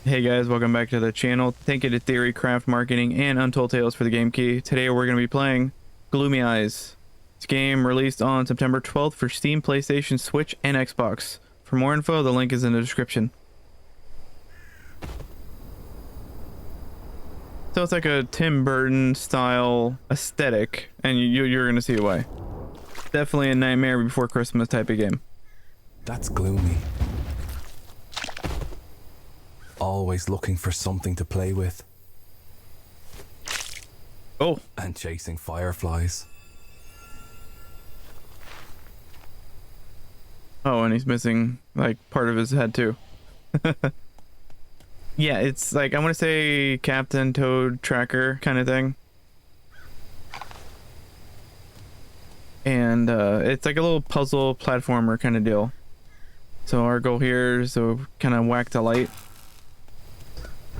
Hey guys, welcome back to the channel. Thank you to Theorycraft Marketing and Untold Tales for the game key. Today we're going to be playing Gloomy Eyes. This game released on September 12th for Steam, PlayStation, Switch, and Xbox. For more info, the link is in the description. So it's like a Tim Burton style aesthetic, and you're going to see why. Definitely a Nightmare Before Christmas type of game. That's Gloomy. Always looking for something to play with. Oh. And chasing fireflies. Oh, and he's missing like part of his head too. Yeah, it's like, I want to say Captain Toad Tracker kind of thing. And it's like a little puzzle platformer kind of deal. So our goal here is to kind of whack the light,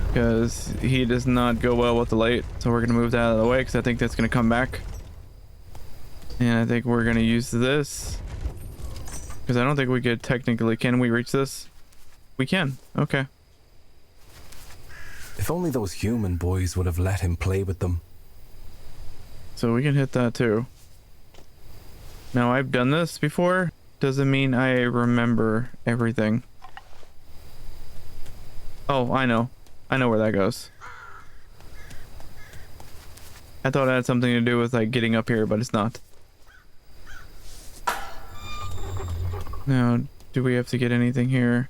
because he does not go well with the light. So we're gonna move that out of the way because I think that's gonna come back. And I think we're gonna use this because I don't think we could technically. Can we reach this? We can. Okay. If only those human boys would have let him play with them. So we can hit that too. Now, I've done this before. Doesn't mean I remember everything. Oh, I know. I know where that goes. I thought it had something to do with like getting up here, but it's not. Now, do we have to get anything here?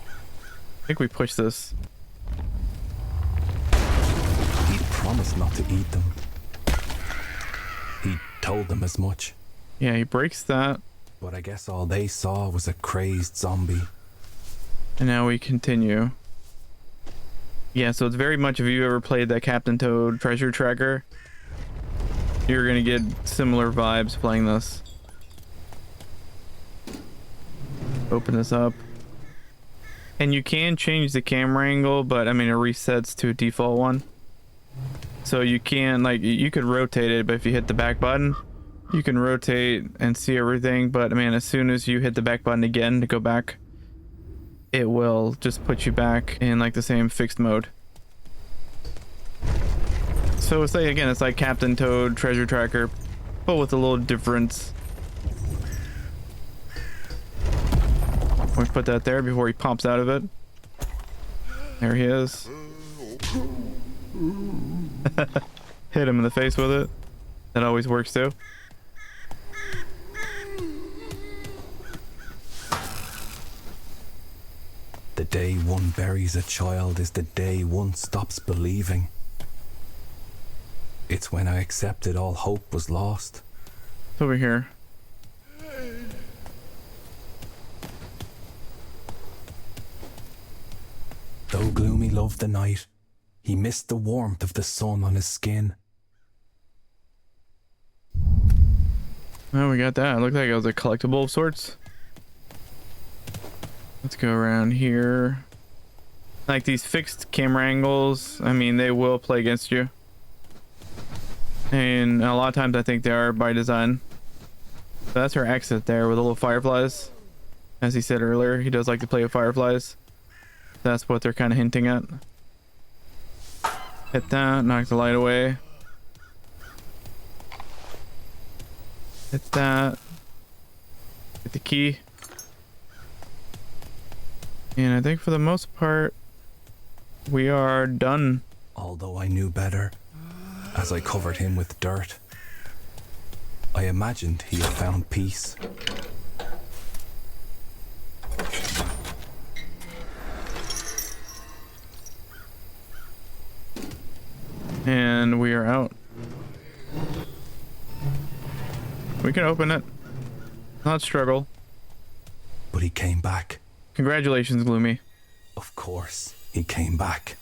I think we push this. He promised not to eat them. He told them as much. Yeah, he breaks that. But I guess all they saw was a crazed zombie. And now we continue. Yeah, so it's very much, if you ever played that Captain Toad Treasure Tracker, you're gonna get similar vibes playing this. Open this up. And you can change the camera angle, but I mean, it resets to a default one. So you can, like, you could rotate it, but if you hit the back button, you can rotate and see everything. But I mean, as soon as you hit the back button again to go back, it will just put you back in like the same fixed mode. So it's like, again, it's like Captain Toad Treasure Tracker, but with a little difference. We put that there before he pops out of it. There he is. Hit him in the face with it. That always works too. The day one buries a child is the day one stops believing. It's when I accepted all hope was lost. It's over here. Though Gloomy loved the night, he missed the warmth of the sun on his skin. Oh, we got that. It looked like it was a collectible of sorts. Let's go around here. Like these fixed camera angles, I mean, they will play against you. And a lot of times I think they are by design. So that's her exit there with the little fireflies. As he said earlier, he does like to play with fireflies. That's what they're kind of hinting at. Hit that, knock the light away. Hit that. Hit the key. And I think for the most part, we are done. Although I knew better, as I covered him with dirt, I imagined he had found peace. And we are out. We can open it. Not struggle. But he came back. Congratulations, Gloomy. Of course, he came back.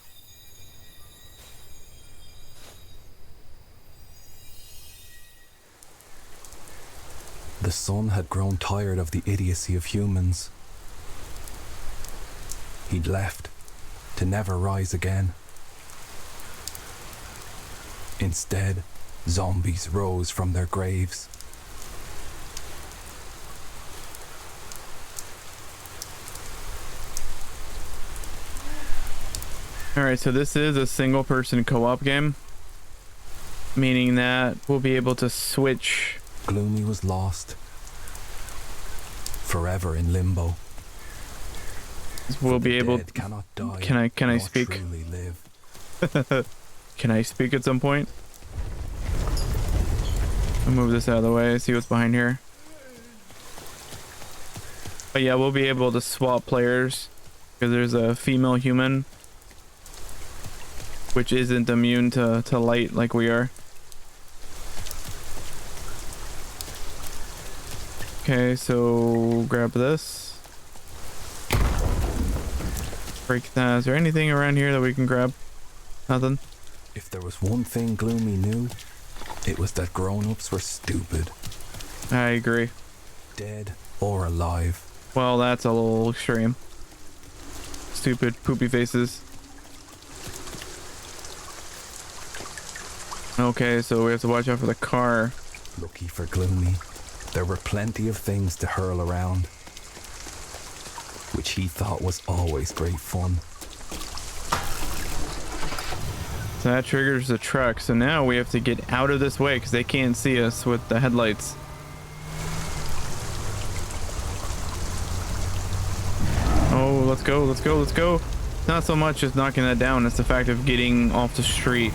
The sun had grown tired of the idiocy of humans. He'd left to never rise again. Instead, zombies rose from their graves. All right, so this is a single person co-op game, meaning that we'll be able to switch. Gloomy was lost, forever in limbo. We'll be able. Dead cannot die. Can I nor speak? Truly live. Can I speak at some point? I'll move this out of the way, see what's behind here. But yeah, we'll be able to swap players because there's a female human which isn't immune to light like we are. Okay, so grab this. Break that. Is there anything around here that we can grab? Nothing? If there was one thing Gloomy knew, it was that grown-ups were stupid. I agree. Dead or alive. Well, that's a little extreme. Stupid poopy faces. Okay, so we have to watch out for the car. Lucky for Gloomy, there were plenty of things to hurl around, which he thought was always great fun. So that triggers the truck. So now we have to get out of this way because they can't see us with the headlights. Oh, let's go, let's go, let's go. Not so much as knocking that down, it's the fact of getting off the street.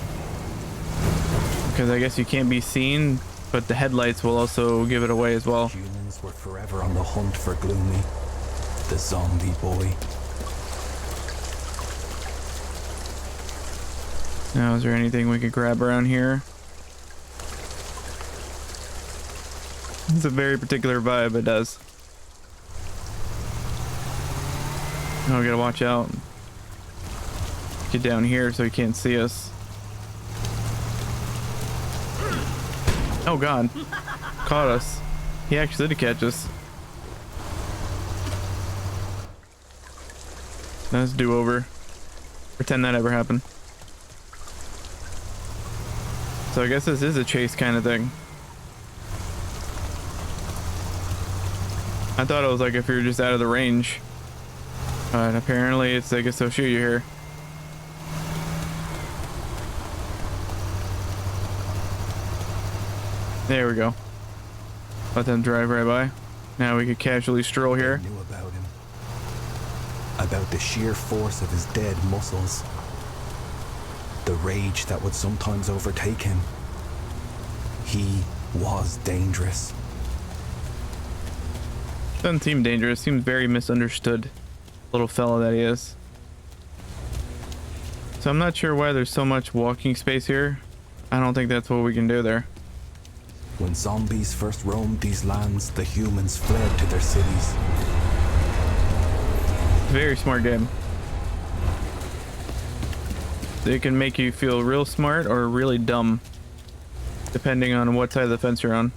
Because I guess you can't be seen, but the headlights will also give it away as well. Humans were forever on the hunt for Gloomy, the zombie boy. Now, is there anything we could grab around here? It's a very particular vibe, it does. Oh, we gotta watch out. Get down here so he can't see us. Oh god. Caught us. He actually did catch us. Let's do over. Pretend that ever happened. So I guess this is a chase kind of thing. I thought it was like if you're just out of the range. But apparently it's like they'll shoot you here. There we go. Let them drive right by. Now we could casually stroll here. Knew about him. About the sheer force of his dead muscles. The rage that would sometimes overtake him. He was dangerous. Doesn't seem dangerous. Seems very misunderstood. Little fella that he is. So I'm not sure why there's so much walking space here. I don't think that's what we can do there. When zombies first roamed these lands, the humans fled to their cities. Very smart game. They can make you feel real smart or really dumb, depending on what side of the fence you're on.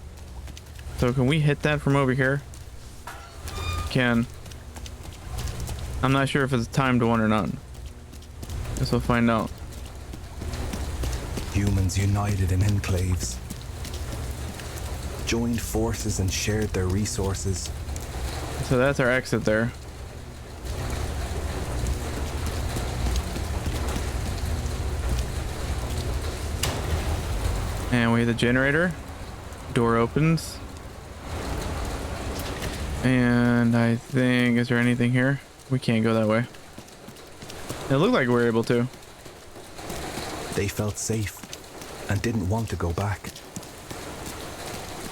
So can we hit that from over here? Can. I'm not sure if it's a timed one or not. Guess we'll find out. Humans united in enclaves. Joined forces and shared their resources. So that's our exit there. And we hit the generator. Door opens. And I think, is there anything here? We can't go that way. It looked like we were able to. They felt safe and didn't want to go back.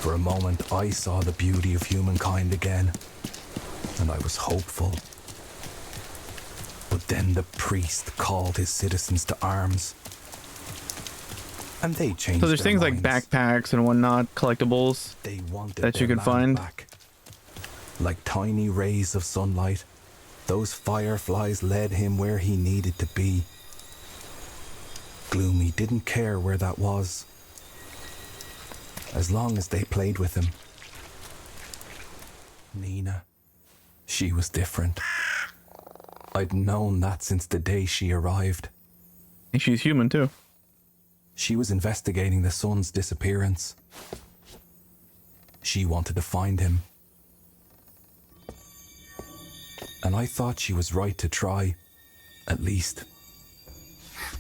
For a moment, I saw the beauty of humankind again, and I was hopeful. But then the priest called his citizens to arms, and they changed. So there's their things minds. like backpacks and whatnot, collectibles They wanted that you their can land find. back. Like tiny rays of sunlight, those fireflies led him where he needed to be. Gloomy didn't care where that was, as long as they played with him. Nena, she was different. I'd known that since the day she arrived. And she's human too. She was investigating the son's disappearance. She wanted to find him. And I thought she was right to try, at least.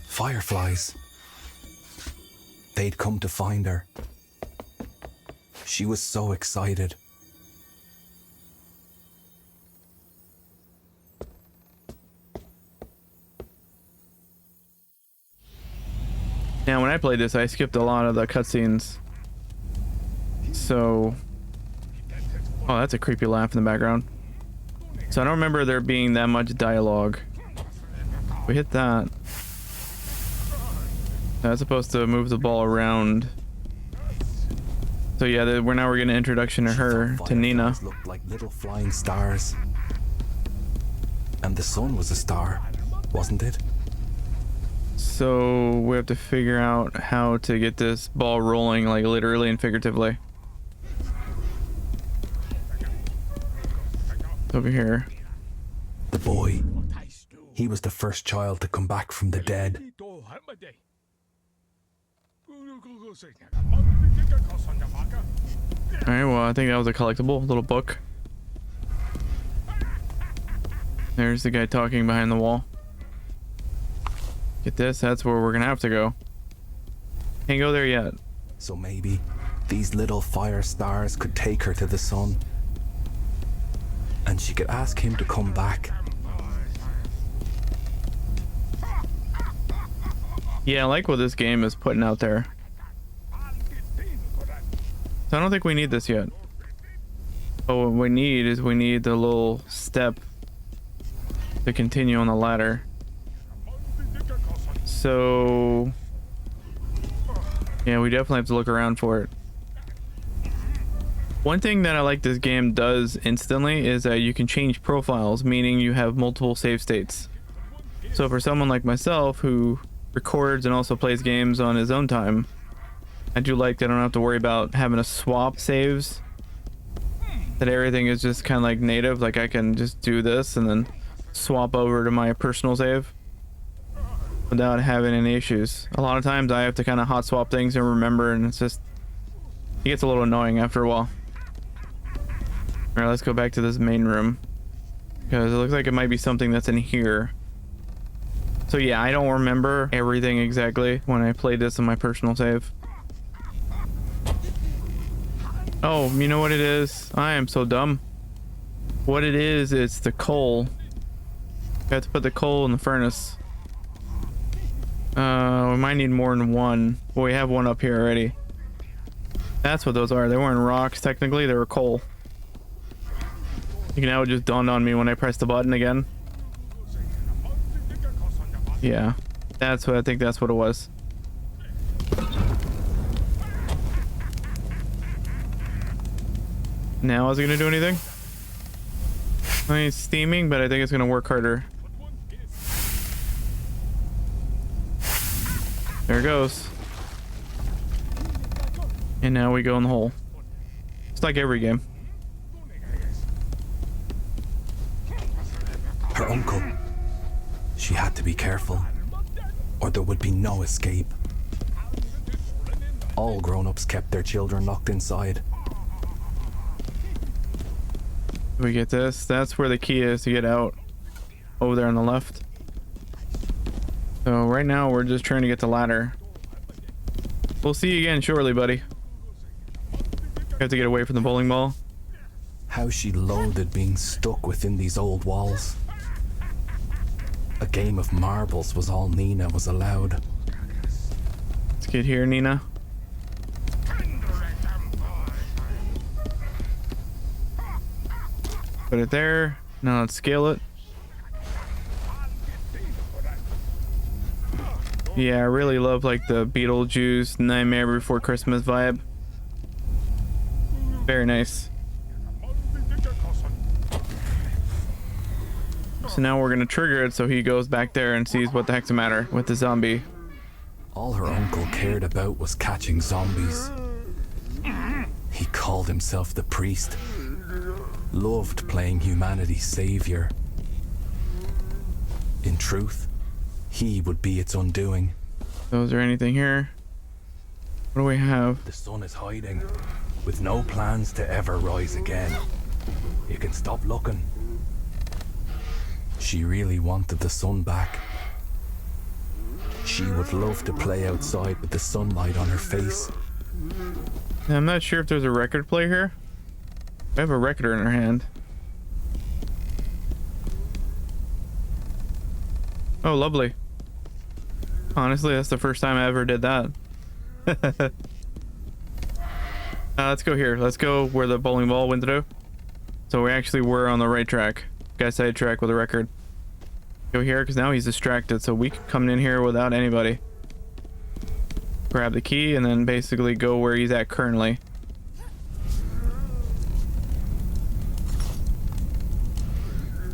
Fireflies. They'd come to find her. She was so excited. Now, when I played this, I skipped a lot of the cutscenes. So... Oh, that's a creepy laugh in the background. So I don't remember there being that much dialogue. We hit that. That's supposed to move the ball around. So yeah, we're getting an introduction to her, to Nena. Looked like little flying stars. And the sun was a star, wasn't it? So we have to figure out how to get this ball rolling, like literally and figuratively. Over here. The boy. He was the first child to come back from the dead. Alright, well, I think that was a collectible, little book. There's the guy talking behind the wall. Get this, that's where we're gonna have to go. Can't go there yet. So maybe these little fire stars could take her to the sun. And she could ask him to come back. Yeah, I like what this game is putting out there. So I don't think we need this yet. But what we need is we need the little step to continue on the ladder. So yeah, we definitely have to look around for it. One thing that I like this game does instantly is that you can change profiles, meaning you have multiple save states. So for someone like myself who records and also plays games on his own time, I do like that I don't have to worry about having to swap saves. That everything is just kind of like native, like I can just do this and then swap over to my personal save without having any issues. A lot of times I have to kind of hot swap things and remember, and it gets a little annoying after a while. Alright, let's go back to this main room, because it looks like it might be something that's in here. So yeah, I don't remember everything exactly when I played this in my personal save. Oh, you know what it is? I am so dumb. What it is, it's the coal. I have to put the coal in the furnace. We might need more than one. Well, we have one up here already. That's what those are. They weren't rocks, technically. They were coal. Now it just dawned on me when I pressed the button again. Yeah, that's what I think. That's what it was. Now is it gonna do anything? I mean, it's steaming, but I think it's gonna work harder. There it goes. And now we go in the hole. It's like every game. Her uncle. She had to be careful, or there would be no escape. All grown-ups kept their children locked inside. We get this. That's where the key is to get out. Over there on the left. So right now we're just trying to get the ladder. We'll see you again shortly, buddy. We have to get away from the bowling ball. How she loathed being stuck within these old walls. A game of marbles was all Nena was allowed. Let's get here, Nena. Put it there. Now let's scale it. Yeah, I really love like the Beetlejuice Nightmare Before Christmas vibe. Very nice. So now we're gonna trigger it so he goes back there and sees what the heck's the matter with the zombie. All her uncle cared about was catching zombies. He called himself the priest. Loved playing humanity's savior. In truth, he would be its undoing. So is there anything here? What do we have? The sun is hiding, with no plans to ever rise again. You can stop looking. She really wanted the sun back. She would love to play outside with the sunlight on her face. Now, I'm not sure if there's a record player here. I have a record in her hand. Oh, lovely. Honestly, that's the first time I ever did that. Let's go here. Let's go where the bowling ball went through. So we actually were on the right track. Got sidetracked with a record. Go here because now he's distracted, so we can come in here without anybody. Grab the key and then basically go where he's at currently.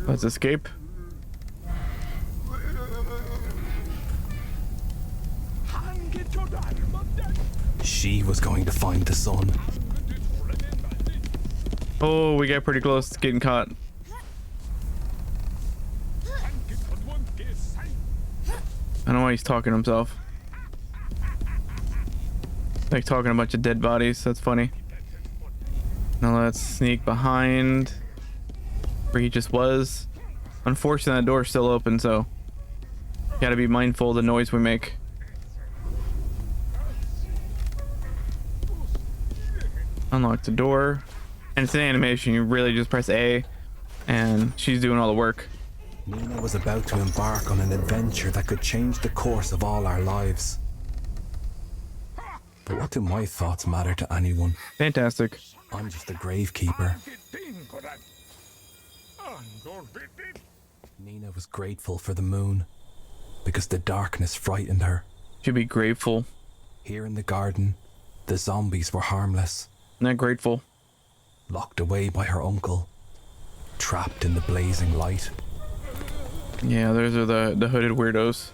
Let's escape. She was going to find the sun. Oh, we got pretty close to getting caught. I don't know why he's talking to himself. Like talking a bunch of dead bodies. That's funny. Now let's sneak behind where he just was. Unfortunately, that door's still open, so gotta be mindful of the noise we make. Unlock the door. And it's an animation. You really just press A and she's doing all the work. Nena was about to embark on an adventure that could change the course of all our lives. But what do my thoughts matter to anyone? Fantastic. I'm just a gravekeeper. Nena was grateful for the moon because the darkness frightened her. Should be grateful. Here in the garden, the zombies were harmless. Not grateful. Locked away by her uncle, trapped in the blazing light. Yeah, those are the hooded weirdos.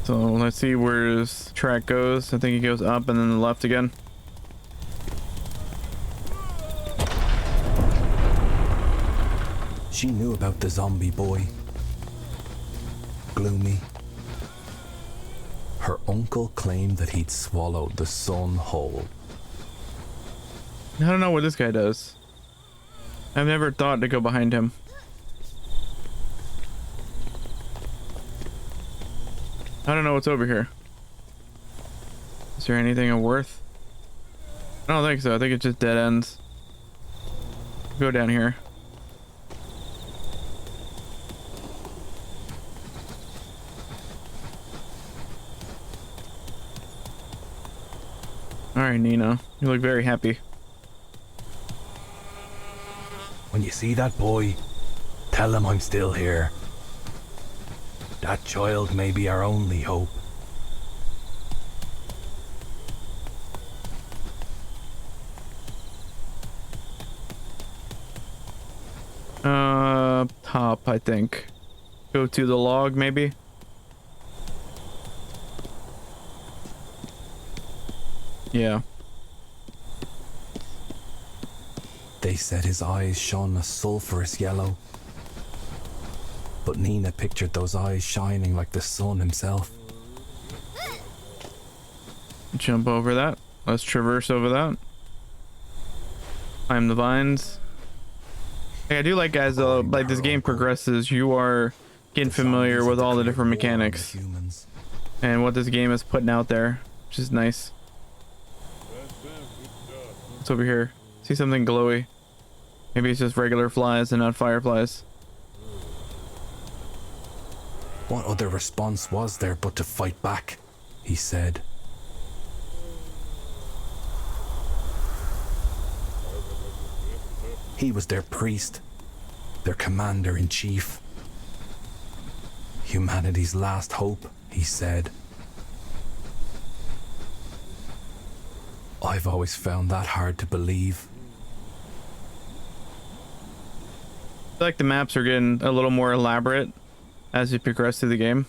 So let's see where his track goes. I think he goes up and then the left again. She knew about the zombie boy, Gloomy. Her uncle claimed that he'd swallowed the sun whole. I don't know what this guy does. I've never thought to go behind him. I don't know what's over here. Is there anything of worth? I don't think so. I think it's just dead ends. Go down here. Alright, Nena. You look very happy. When you see that boy, tell him I'm still here. That child may be our only hope. Top, I think. Go to the log, maybe? Yeah. They said his eyes shone a sulphurous yellow. But Nena pictured those eyes shining like the sun himself. Jump over that. Let's traverse over that. Climb the vines. Hey, I do like, guys, though, like this game progresses, you are getting familiar with all the different mechanics and what this game is putting out there, which is nice. What's over here? See something glowy. Maybe it's just regular flies and not fireflies. What other response was there but to fight back? He said. He was their priest, their commander-in-chief. Humanity's last hope, he said. I've always found that hard to believe. I feel like the maps are getting a little more elaborate as you progress through the game.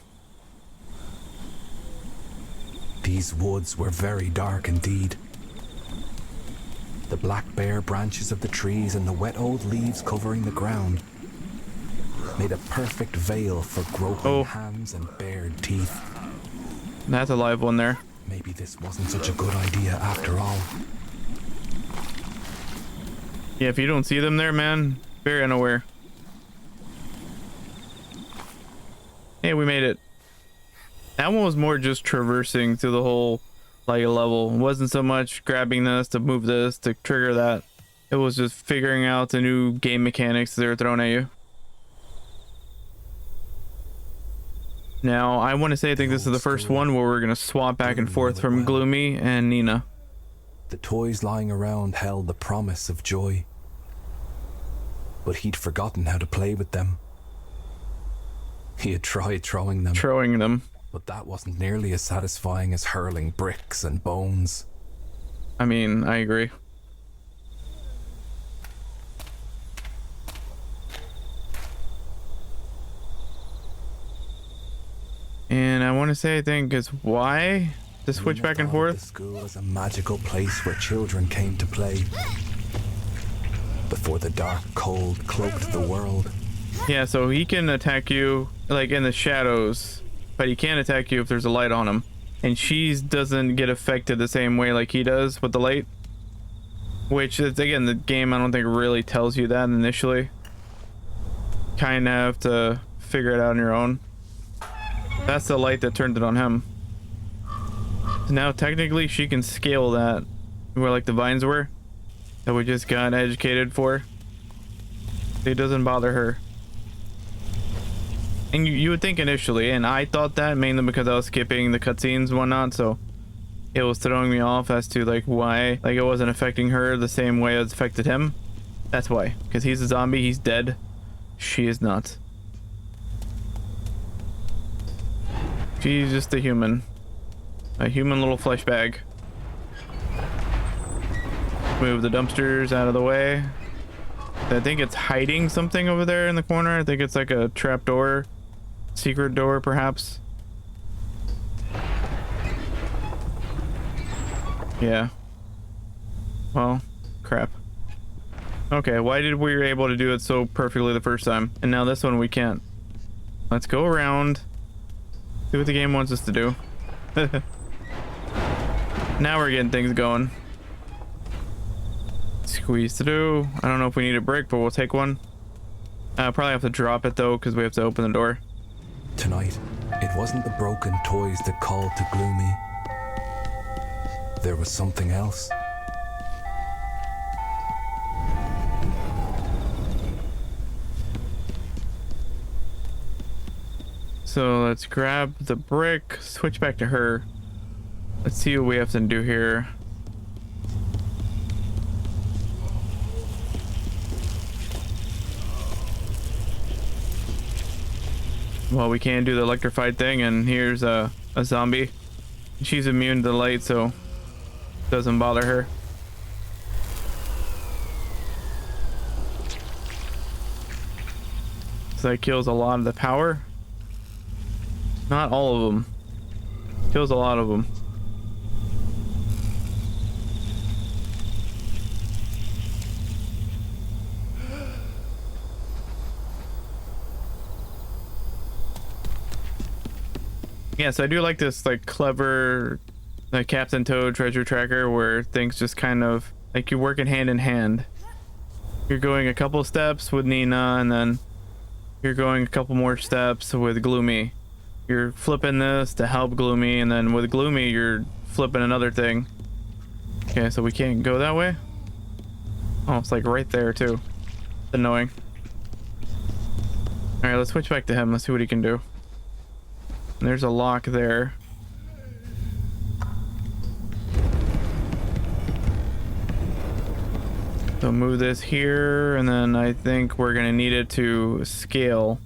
These woods were very dark indeed. The black bare branches of the trees and the wet old leaves covering the ground made a perfect veil for groping hands and bared teeth. That's a live one there. Maybe this wasn't such a good idea after all. Yeah, if you don't see them there, man, Very unaware. Hey, we made it. That one was more just traversing through the whole like level. It wasn't so much grabbing this to move this to trigger that. It was just figuring out the new game mechanics they're throwing at you. Now, I want to say I think this is the first one where we're going to swap back and forth from Gloomy and Nena. The toys lying around held the promise of joy, but he'd forgotten how to play with them. He had tried throwing them, but that wasn't nearly as satisfying as hurling bricks and bones. I mean, I agree. And I want to say I think it's why to switch back and forth. The school is a magical place where children came to play before the dark cold cloaked the world. Yeah, so he can attack you like in the shadows, but he can't attack you if there's a light on him. And she doesn't get affected the same way like he does with the light, which is, again, the game I don't think really tells you that initially. Kind of have to figure it out on your own. That's the light that turned it on him. So now technically she can scale that where like the vines were that we just got educated for. It doesn't bother her. And you would think initially, and I thought that mainly because I was skipping the cutscenes and whatnot, so it was throwing me off as to like why like it wasn't affecting her the same way it affected him. That's why, because he's a zombie, he's dead. She is not. She's just a human little flesh bag. Move the dumpsters out of the way. I think it's hiding something over there in the corner. I think it's like a trap door, secret door perhaps. Yeah. Well, crap. Okay, why did we were able to do it so perfectly the first time, and now this one we can't? Let's go around. See what the game wants us to do. Now we're getting things going. Squeeze through. I don't know if we need a brick, but we'll take one. Probably have to drop it though, because we have to open the door. Tonight, it wasn't the broken toys that called to Gloomy. There was something else. So let's grab the brick, switch back to her. Let's see what we have to do here. Well, we can't do the electrified thing, and here's a zombie. She's immune to the light, so it doesn't bother her. So that kills a lot of the power. Not all of them. Kills a lot of them. Yeah, so I do like this like clever like Captain Toad treasure tracker where things just kind of like you're working hand in hand. You're going a couple steps with Nena, and then you're going a couple more steps with Gloomy. You're flipping this to help Gloomy, and then with Gloomy you're flipping another thing. Okay, so we can't go that way. Oh, it's like right there too. It's annoying. All right, let's switch back to him. Let's see what he can do. And there's a lock there. So move this here, and then I think we're gonna need it to scale.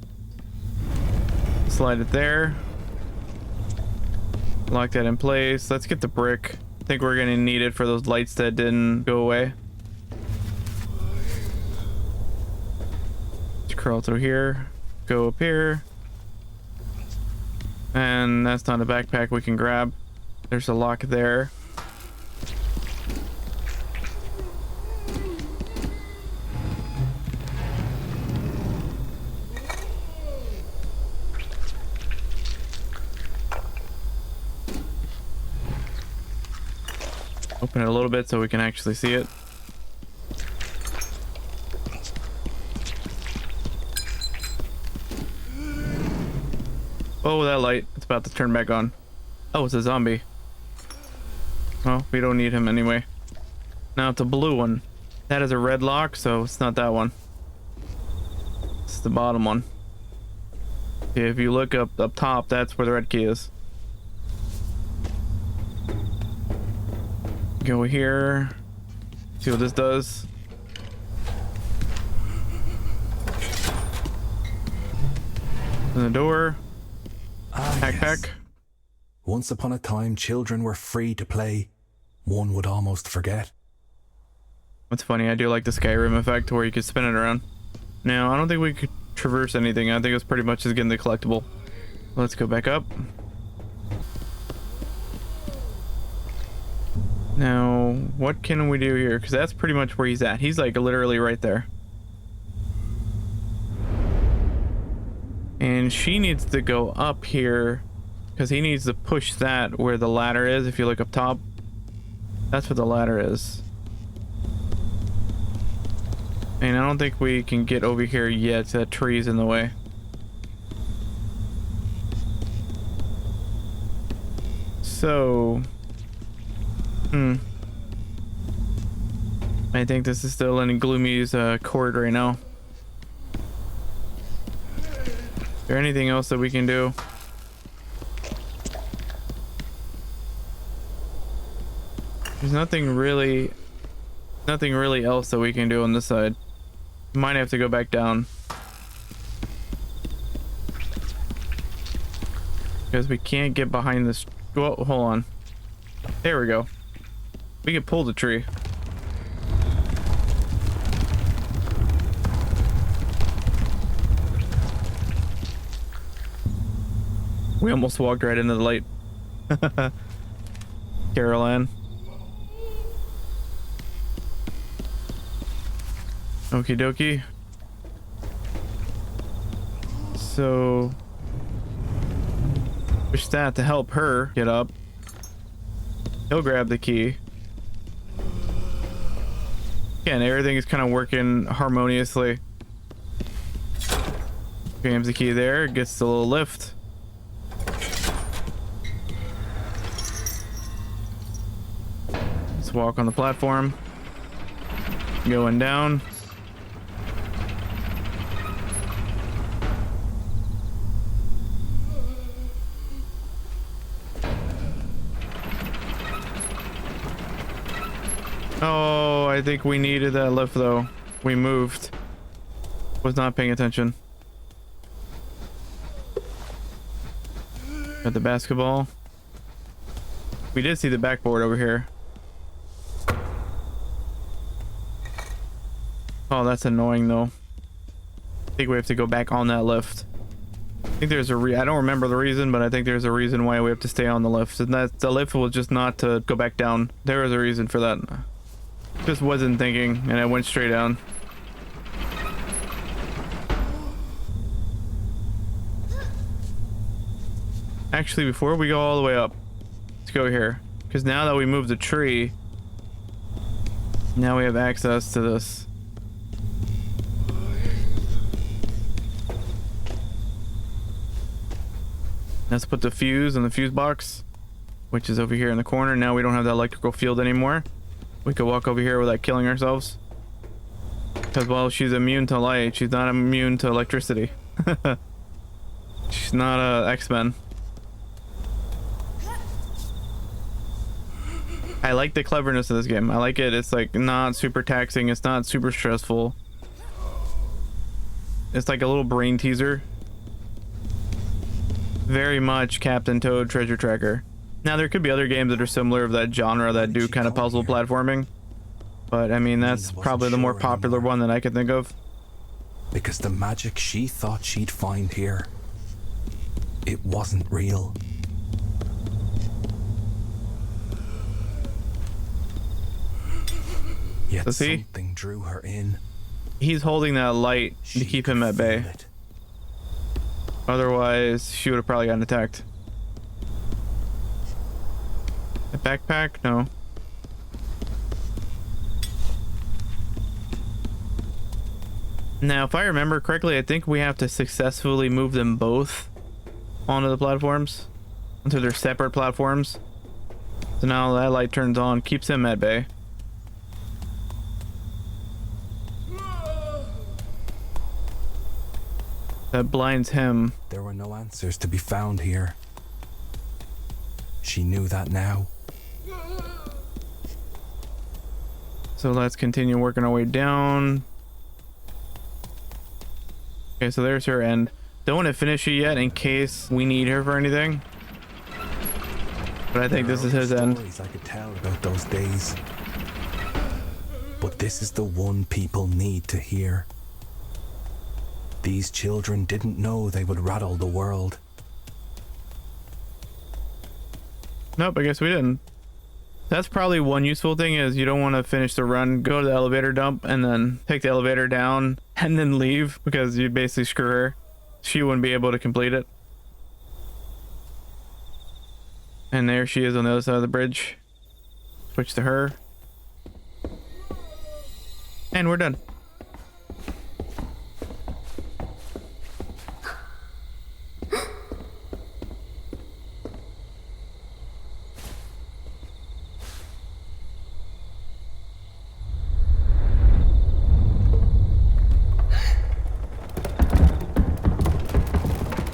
Slide it there. Lock that in place. Let's get the brick. I think we're gonna need it for those lights that didn't go away. Let's crawl through here. Go up here. And that's not a backpack we can grab. There's a lock there. Open it a little bit so we can actually see it. Oh, that light. It's about to turn back on. Oh, it's a zombie. Well, we don't need him anyway. Now it's a blue one. That is a red lock, so it's not that one. It's the bottom one. If you look up top, that's where the red key is. Go here. See what this does. Open the door. Backpack. Once upon a time, children were free to play. One would almost forget. What's funny, I do like the Skyrim effect where you can spin it around. Now, I don't think we could traverse anything. I think it's pretty much just getting the collectible. Let's go back up. Now, what can we do here? Because that's pretty much where he's at. He's like literally right there. And she needs to go up here because he needs to push that where the ladder is. If you look up top, that's where the ladder is. And I don't think we can get over here yet. That tree's in the way. So, I think this is still in Gloomy's court right now. Is there anything else that we can do? There's nothing really else that we can do on this side. Might have to go back down. Because we can't get behind this. Well, hold on. There we go. We can pull the tree. We almost walked right into the light. Caroline. Okie dokie. So push that to help her get up. He'll grab the key. Again, everything is kind of working harmoniously. Grabs the key there, gets the little lift. Let's walk on the platform. Going down. Oh, I think we needed that lift though. We moved. Was not paying attention. Got the basketball. We did see the backboard over here. Oh, that's annoying though. I think we have to go back on that lift. I think there's a I don't remember the reason, but I think there's a reason why we have to stay on the lift. And that the lift was just not to go back down. There was a reason for that. Just wasn't thinking, and I went straight down. Actually, before we go all the way up, let's go here. Because now that we moved the tree, now we have access to this. Let's put the fuse in the fuse box, which is over here in the corner. Now we don't have that electrical field anymore. We could walk over here without killing ourselves. Because, well, she's immune to light. She's not immune to electricity. She's not a X-Men. I like the cleverness of this game. I like it. It's like not super taxing. It's not super stressful. It's like a little brain teaser. Very much Captain Toad Treasure Tracker. Now there could be other games that are similar of that genre that do kind of puzzle platforming, but I mean that's probably the more popular one that I could think of. Because the magic she thought she'd find here, it wasn't real. Yet something drew her in. He's holding that light to keep him at bay. Otherwise, she would have probably gotten attacked. A backpack? No. Now, if I remember correctly, I think we have to successfully move them both onto the platforms, onto their separate platforms. So now that light turns on, keeps him at bay. That blinds him. There were no answers to be found here. She knew that now. So let's continue working our way down. Okay, so there's her end. Don't want to finish it yet in case we need her for anything. But I think this is his end. Stories I could tell about those days. But this is the one people need to hear. These children didn't know they would rattle the world. Nope, I guess we didn't. That's probably one useful thing is you don't want to finish the run, go to the elevator dump, and then take the elevator down and then leave because you'd basically screw her. She wouldn't be able to complete it. And there she is on the other side of the bridge. Switch to her. And we're done.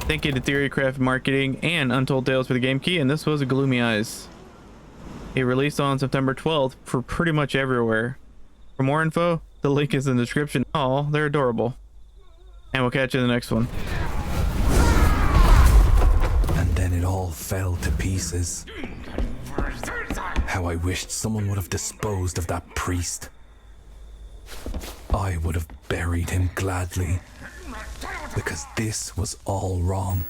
Thank you to Theorycraft Marketing and Untold Tales for the game key, and this was Gloomy Eyes. It released on September 12th for pretty much everywhere. For more info, the link is in the description. Oh, they're adorable. And we'll catch you in the next one. And then it all fell to pieces. How I wished someone would have disposed of that priest. I would have buried him gladly. Because this was all wrong.